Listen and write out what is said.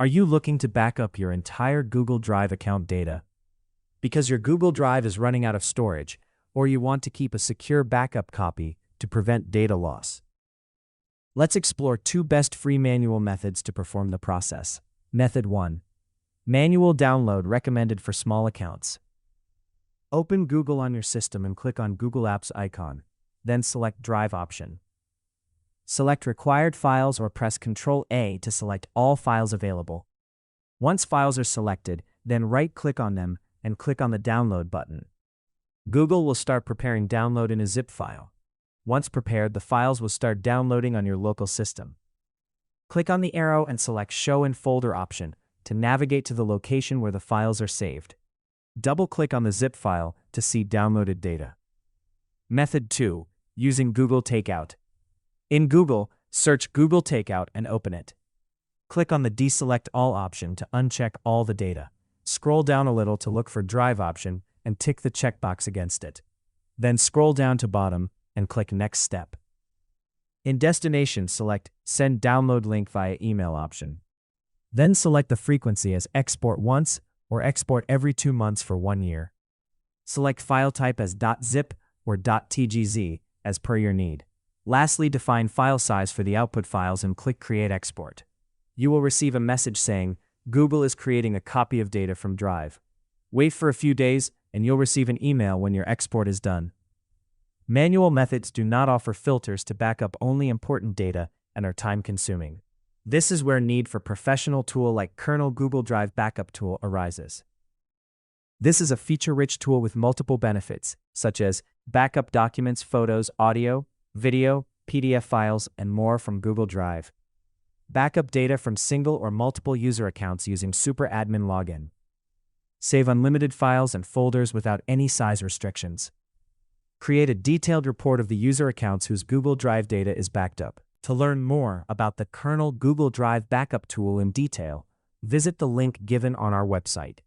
Are you looking to back up your entire Google Drive account data? Because your Google Drive is running out of storage, or you want to keep a secure backup copy to prevent data loss? Let's explore two best free manual methods to perform the process. Method 1. Manual download recommended for small accounts. Open Google on your system and click on Google Apps icon, then select Drive option. Select Required Files or press Ctrl-A to select all files available. Once files are selected, then right-click on them and click on the Download button. Google will start preparing download in a zip file. Once prepared, the files will start downloading on your local system. Click on the arrow and select Show in Folder option to navigate to the location where the files are saved. Double-click on the zip file to see downloaded data. Method 2. Using Google Takeout. In Google, search Google Takeout and open it. Click on the Deselect All option to uncheck all the data. Scroll down a little to look for Drive option and tick the checkbox against it. Then scroll down to bottom and click Next Step. In Destination, select Send Download Link via Email option. Then select the frequency as Export Once or Export every 2 months for 1 year. Select file type as .zip or .tgz as per your need. Lastly, define file size for the output files and click Create Export. You will receive a message saying, Google is creating a copy of data from Drive. Wait for a few days and you'll receive an email when your export is done. Manual methods do not offer filters to back up only important data and are time-consuming. This is where need for professional tool like Kernel Google Drive Backup Tool arises. This is a feature-rich tool with multiple benefits, such as backup documents, photos, audio, video, PDF files, and more from Google Drive. Backup data from single or multiple user accounts using Super Admin Login. Save unlimited files and folders without any size restrictions. Create a detailed report of the user accounts whose Google Drive data is backed up. To learn more about the Kernel Google Drive Backup tool in detail, visit the link given on our website.